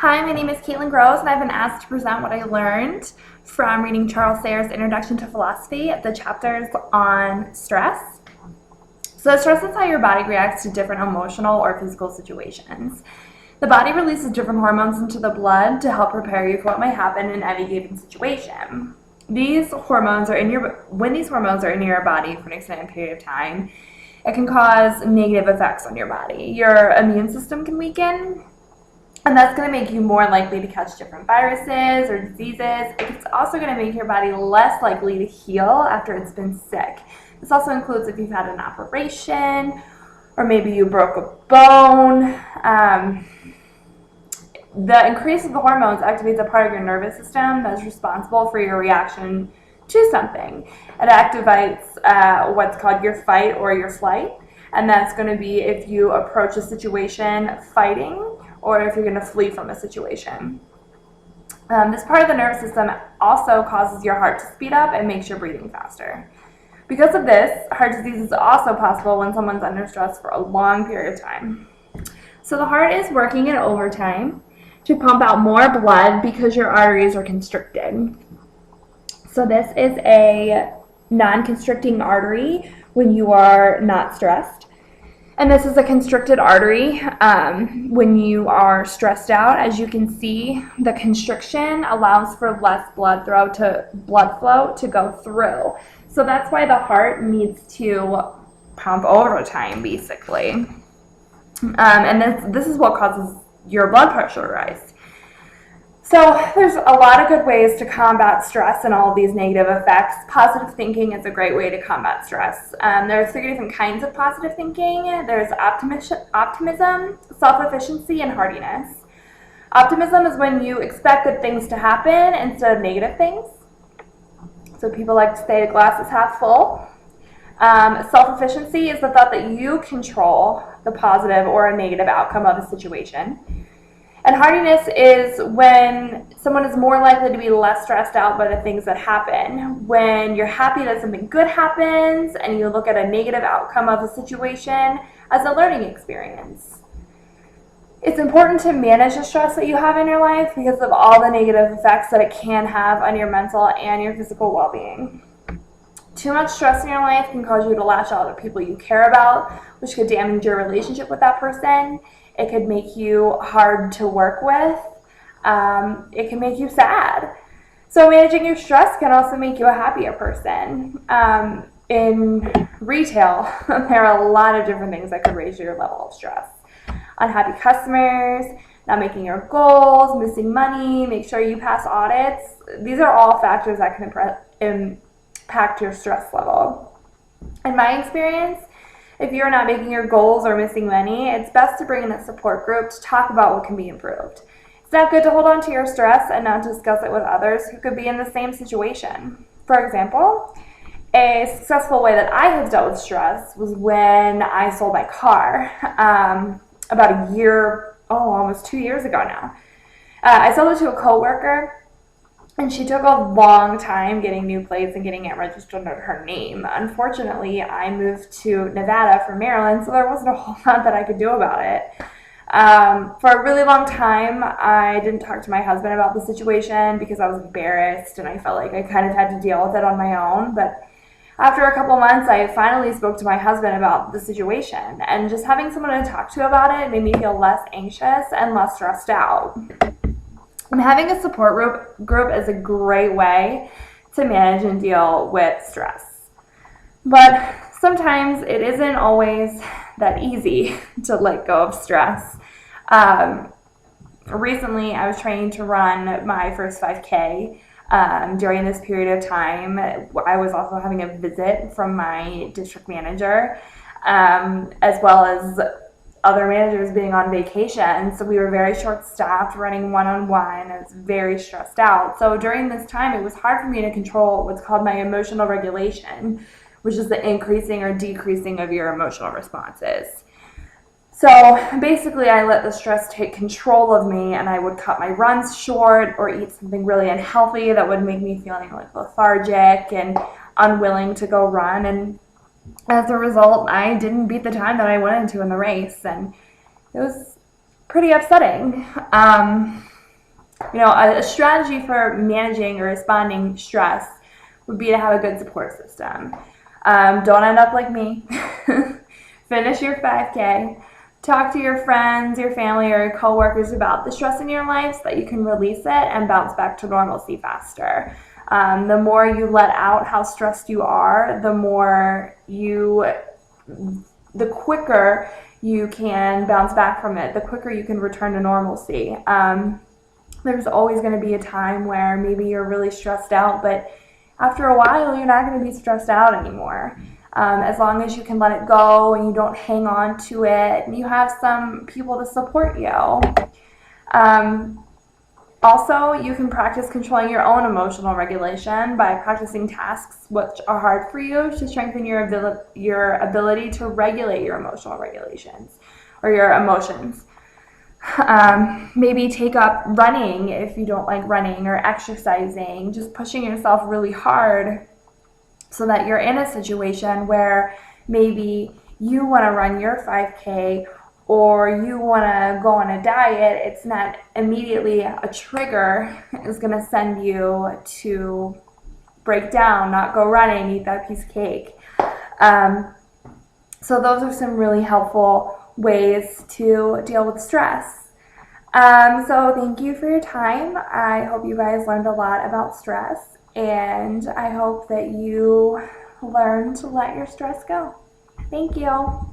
Hi, my name is Caitlin Gross, and I've been asked to present what I learned from reading Charles Sayre's Introduction to Philosophy, the chapters on stress. So stress is how your body reacts to different emotional or physical situations. The body releases different hormones into the blood to help prepare you for what might happen in any given situation. When these hormones are in your body for an extended period of time, it can cause negative effects on your body. Your immune system can weaken, and that's going to make you more likely to catch different viruses or diseases. It's also going to make your body less likely to heal after it's been sick. This also includes if you've had an operation or maybe you broke a bone. The increase of the hormones activates a part of your nervous system that's responsible for your reaction to something. It activates what's called your fight or your flight, and that's going to be if you approach a situation fighting or if you're going to flee from a situation. This part of the nervous system also causes your heart to speed up and makes your breathing faster. Because of this, heart disease is also possible when someone's under stress for a long period of time. So the heart is working in overtime to pump out more blood because your arteries are constricted. So this is a non-constricting artery when you are not stressed. And this is a constricted artery when you are stressed out. As you can see, the constriction allows for less blood flow to go through. So that's why the heart needs to pump overtime, basically. And this is what causes your blood pressure to rise. So there's a lot of good ways to combat stress and all of these negative effects. Positive thinking is a great way to combat stress. There are 3 different kinds of positive thinking. There's optimism, self-efficiency, and hardiness. Optimism is when you expect good things to happen instead of negative things. So people like to say the glass is half full. Self-efficiency is the thought that you control the positive or a negative outcome of a situation. And hardiness is when someone is more likely to be less stressed out by the things that happen. When you're happy that something good happens and you look at a negative outcome of a situation as a learning experience. It's important to manage the stress that you have in your life because of all the negative effects that it can have on your mental and your physical well-being. Too much stress in your life can cause you to lash out at people you care about, which could damage your relationship with that person. It could make you hard to work with. It can make you sad. So managing your stress can also make you a happier person. In retail, there are a lot of different things that could raise your level of stress. Unhappy customers, not making your goals, missing money, make sure you pass audits. These are all factors that can impact your stress level. In my experience, if you're not making your goals or missing money, it's best to bring in a support group to talk about what can be improved. It's not good to hold on to your stress and not discuss it with others who could be in the same situation. For example, a successful way that I have dealt with stress was when I sold my car about almost 2 years ago now. I sold it to a coworker, and she took a long time getting new plates and getting it registered under her name. Unfortunately, I moved to Nevada from Maryland, so there wasn't a whole lot that I could do about it. For a really long time, I didn't talk to my husband about the situation because I was embarrassed and I felt like I kind of had to deal with it on my own. But after a couple months, I finally spoke to my husband about the situation, and just having someone to talk to about it made me feel less anxious and less stressed out. And having a support group is a great way to manage and deal with stress. But sometimes it isn't always that easy to let go of stress. Recently, I was trying to run my first 5K. During this period of time, I was also having a visit from my district manager, as well as other managers being on vacation. So we were very short-staffed, running one-on-one. I was very stressed out. So during this time, it was hard for me to control what's called my emotional regulation, which is the increasing or decreasing of your emotional responses. So basically, I let the stress take control of me, and I would cut my runs short or eat something really unhealthy that would make me feeling like lethargic and unwilling to go run. And as a result, I didn't beat the time that I wanted to in the race, and it was pretty upsetting. A strategy for managing or responding stress would be to have a good support system. Don't end up like me. Finish your 5K. Talk to your friends, your family, or your coworkers about the stress in your life so that you can release it and bounce back to normalcy faster. The more you let out how stressed you are, the quicker you can bounce back from it, the quicker you can return to normalcy. There's always going to be a time where maybe you're really stressed out, but after a while, you're not going to be stressed out anymore. As long as you can let it go and you don't hang on to it, and you have some people to support you. Also, you can practice controlling your own emotional regulation by practicing tasks which are hard for you to strengthen your ability to regulate your emotional regulations or your emotions. Maybe take up running if you don't like running, or exercising, just pushing yourself really hard so that you're in a situation where maybe you want to run your 5K or you want to go on a diet. It's not immediately a trigger is going to send you to break down, not go running, eat that piece of cake. So those are some really helpful ways to deal with stress. So thank you for your time. I hope you guys learned a lot about stress, and I hope that you learn to let your stress go. Thank you.